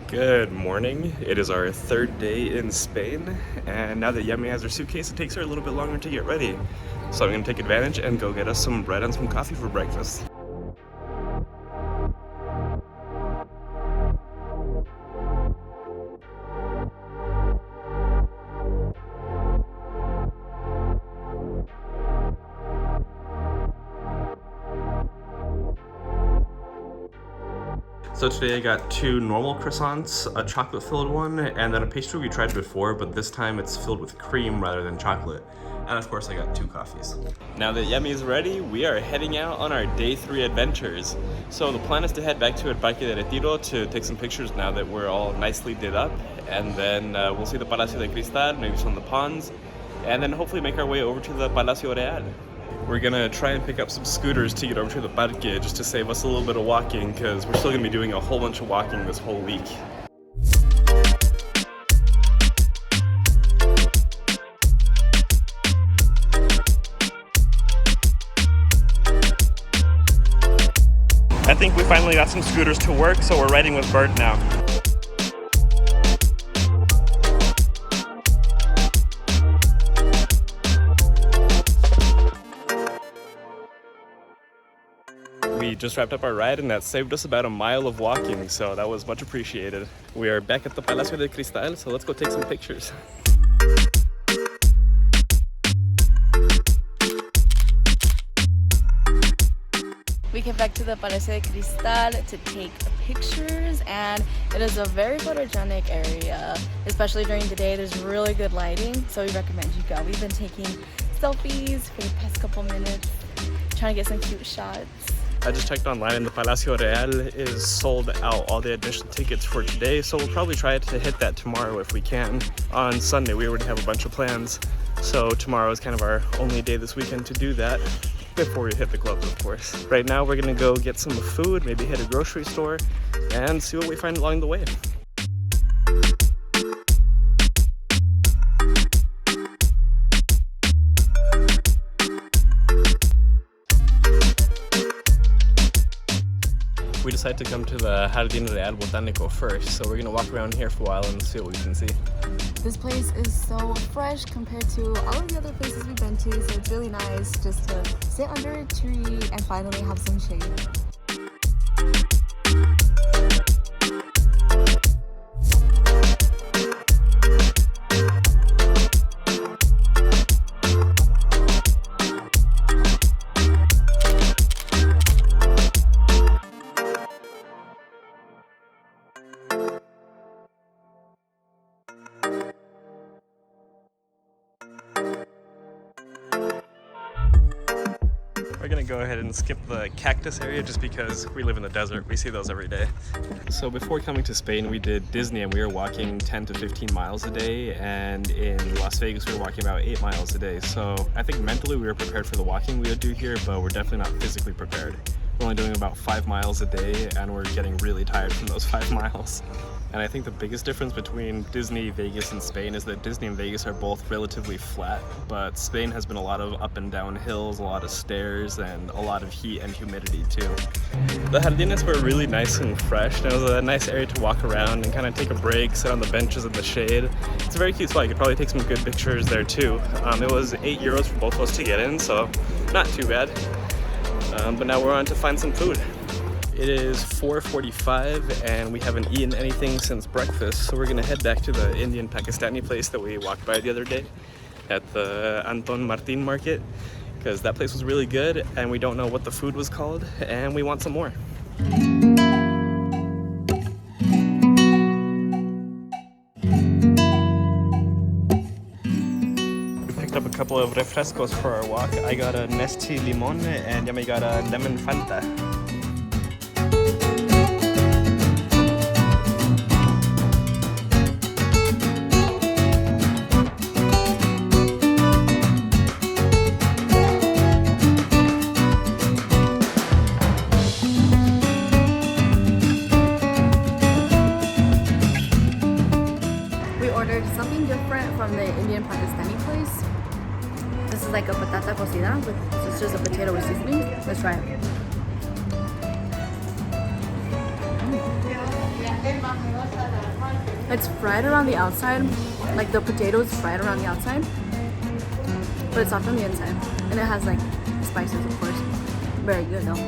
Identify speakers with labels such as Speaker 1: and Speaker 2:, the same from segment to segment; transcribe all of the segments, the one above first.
Speaker 1: Good morning. It is our third day in Spain, and now that Yemi has her suitcase, it takes her a little bit longer to get ready. So I'm going to take advantage and go get us some bread and some coffee for breakfast. So today I got two normal croissants, a chocolate-filled one, and then a pastry we tried before, but this time it's filled with cream rather than chocolate. And of course I got two coffees. Now that Yemi is ready, we are heading out on our day 3 adventures. So the plan is to head back to El Parque de Retiro to take some pictures now that we're all nicely did up. And then we'll see the Palacio de Cristal, maybe some of the ponds, and then hopefully make our way over to the Palacio Real. We're gonna try and pick up some scooters to get over to the parque just to save us a little bit of walking, because we're still gonna be doing a whole bunch of walking this whole week. I think we finally got some scooters to work, so we're riding with Bert now. We just wrapped up our ride and that saved us about a mile of walking, so that was much appreciated. We are back at the Palacio de Cristal, so let's go take some pictures.
Speaker 2: We came back to the Palacio de Cristal to take pictures, and it is a very photogenic area, especially during the day. There's really good lighting, so we recommend you go. We've been taking selfies for the past couple minutes, trying to get some cute shots.
Speaker 1: I just checked online and the Palacio Real is sold out, all the additional tickets for today, so we'll probably try to hit that tomorrow if we can. On Sunday we already have a bunch of plans, so tomorrow is kind of our only day this weekend to do that, before we hit the clubs of course. Right now we're gonna go get some food, maybe hit a grocery store, and see what we find along the way. We decided to come to the Jardín Real Botánico first, so we're gonna walk around here for a while and see what we can see.
Speaker 2: This place is so fresh compared to all of the other places we've been to, so it's really nice just to sit under a tree and finally have some shade.
Speaker 1: We're gonna go ahead and skip the cactus area just because we live in the desert. We see those every day. So before coming to Spain, we did Disney and we were walking 10 to 15 miles a day, and in Las Vegas we were walking about 8 miles a day. So I think mentally we were prepared for the walking we would do here, but we're definitely not physically prepared. We're only doing about 5 miles a day and we're getting really tired from those 5 miles. And I think the biggest difference between Disney, Vegas, and Spain is that Disney and Vegas are both relatively flat, but Spain has been a lot of up and down hills, a lot of stairs, and a lot of heat and humidity too. The jardines were really nice and fresh, and it was a nice area to walk around and kind of take a break, sit on the benches in the shade. It's a very cute spot. You could probably take some good pictures there too. It was €8 for both of us to get in, so not too bad. But now we're on to find some food. It is 4:45 and we haven't eaten anything since breakfast, so we're gonna head back to the Indian Pakistani place that we walked by the other day at the Anton Martin market, because that place was really good and we don't know what the food was called and we want some more. We picked up a couple of refrescos for our walk. I got a Nesti Limon and Yami got a Lemon Fanta.
Speaker 2: Something different from the Indian Pakistani place. This is like a patata cocida, with it's just a potato with seasoning. Let's try it. It's fried around the outside, like the potato is fried around the outside, but it's soft on the inside, and it has like spices, of course. Very good though.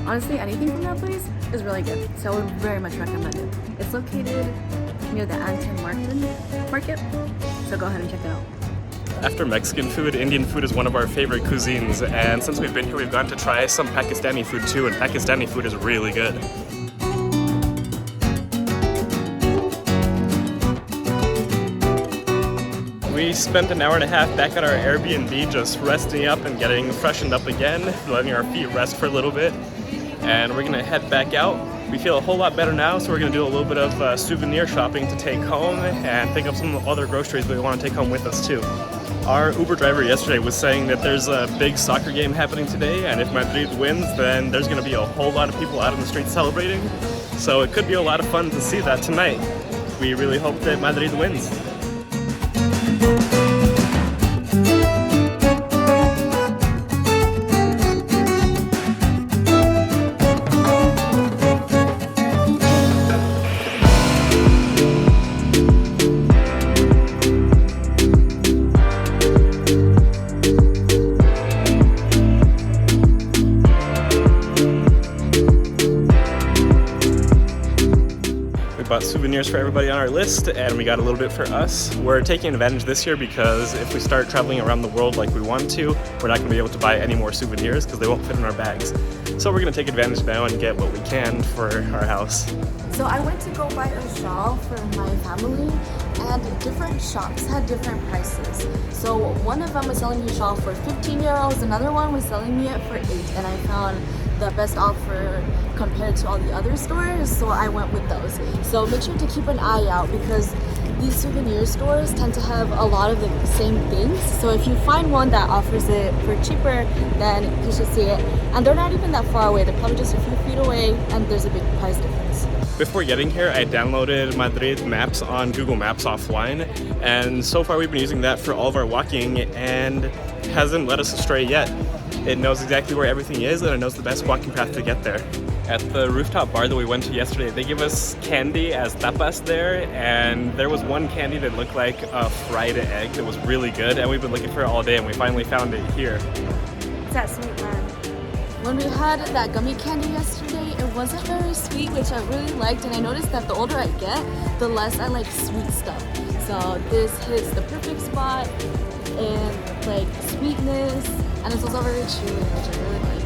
Speaker 2: Honestly, anything from that place is really good, so I would very much recommend it. It's located near the Anton Market, so go ahead and check it out.
Speaker 1: After Mexican food, Indian food is one of our favorite cuisines, and since we've been here, we've gotten to try some Pakistani food too, and Pakistani food is really good. We spent an hour and a half back at our Airbnb just resting up and getting freshened up again, letting our feet rest for a little bit, and we're gonna head back out. We feel a whole lot better now, so we're gonna do a little bit of souvenir shopping to take home and pick up some other groceries we want to take home with us too. Our Uber driver yesterday was saying that there's a big soccer game happening today, and if Madrid wins, then there's going to be a whole lot of people out on the streets celebrating. So it could be a lot of fun to see that tonight. We really hope that Madrid wins. Bought souvenirs for everybody on our list, and we got a little bit for us. We're taking advantage this year because if we start traveling around the world like we want to, we're not going to be able to buy any more souvenirs because they won't fit in our bags. So we're going to take advantage now and get what we can for our house.
Speaker 2: So I went to go buy a shawl for my family, and different shops had different prices. So one of them was selling me a shawl for 15 euros, another one was selling me it for 8, and I found the best offer compared to all the other stores, so I went with those. So make sure to keep an eye out because these souvenir stores tend to have a lot of the same things. So if you find one that offers it for cheaper, then you should see it. And they're not even that far away, they're probably just a few feet away, and there's a big price difference.
Speaker 1: Before getting here, I downloaded Madrid Maps on Google Maps offline, and so far we've been using that for all of our walking and hasn't led us astray yet. It knows exactly where everything is, and it knows the best walking path to get there. At the rooftop bar that we went to yesterday, they give us candy as tapas there, and there was one candy that looked like a fried egg that was really good, and we've been looking for it all day, and we finally found it here.
Speaker 2: It's at Sweet Land. When we had that gummy candy yesterday, it wasn't very sweet, which I really liked, and I noticed that the older I get, the less I like sweet stuff. So this hits the perfect spot in like sweetness, and it's also very chewy, which I really like.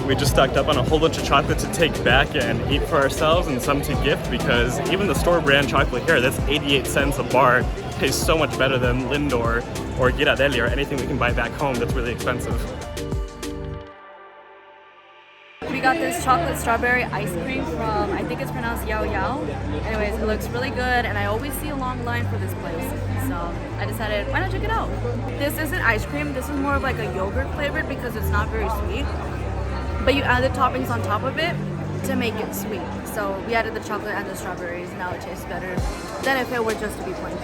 Speaker 1: We just stocked up on a whole bunch of chocolate to take back and eat for ourselves and some to gift because even the store brand chocolate here, that's 88 cents a bar, tastes so much better than Lindor or Ghirardelli or anything we can buy back home that's really expensive.
Speaker 2: We got this chocolate strawberry ice cream from, I think it's pronounced Yao Yao. Anyways, it looks really good, and I always see a long line for this place. So I decided, why not check it out? This isn't ice cream, this is more of like a yogurt flavored because it's not very sweet. But you add the toppings on top of it to make it sweet. So we added the chocolate and the strawberries, now it tastes better than if it were just to be plain.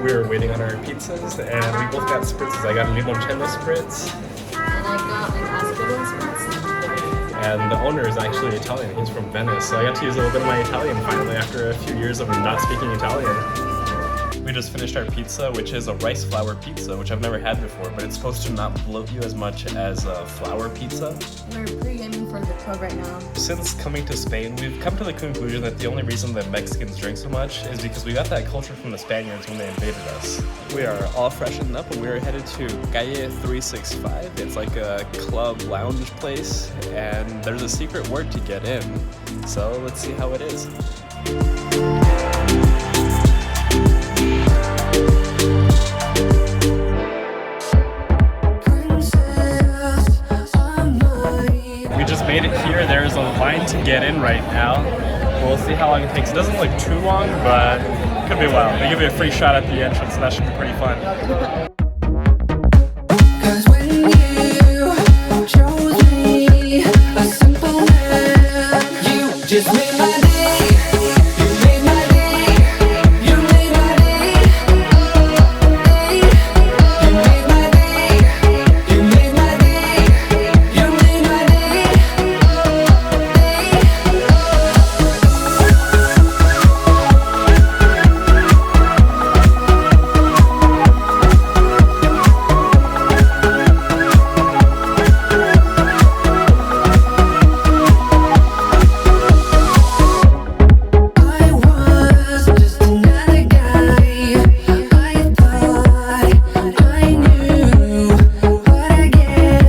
Speaker 1: We were waiting on our pizzas, and we both got spritzes. I got a limoncello spritz.
Speaker 2: And I got an aspidon spritz.
Speaker 1: And the owner is actually Italian. He's from Venice, so I got to use a little bit of my Italian finally after a few years of not speaking Italian. We just finished our pizza, which is a rice flour pizza, which I've never had before, but it's supposed to not bloat you as much as a flour pizza.
Speaker 2: We're pre-gaming for the club right now.
Speaker 1: Since coming to Spain, we've come to the conclusion that the only reason that Mexicans drink so much is because we got that culture from the Spaniards when they invaded us. We are all freshened up and we're headed to Calle 365. It's like a club lounge place, and there's a secret word to get in. So let's see how it is. Made it here. There's a line to get in right now. We'll see how long it takes. It doesn't look too long, but it could be a while. They give you a free shot at the entrance, so that should be pretty fun.